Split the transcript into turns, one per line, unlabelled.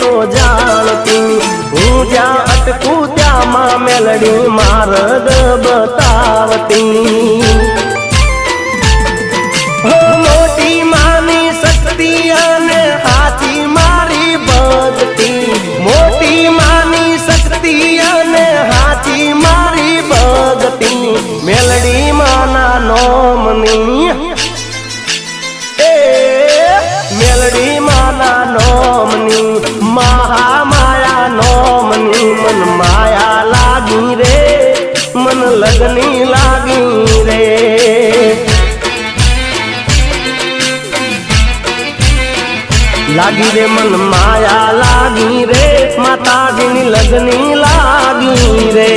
तो जानती हूँ ज्या अटकू त्या मां मेलडी मार्ग बतावती मोटी मानी शक्ति अने हाथी मारी भक्ति मोटी मानी शक्ति अने हाथी मारी भक्ति मेलडी माना नोमनी मेलडी माना नोमनी महामाया नोमनी मन माया लागी रे मन लगनी लागी रे लागी रे मन माया लागी रे माता जी लगनी लागी रे।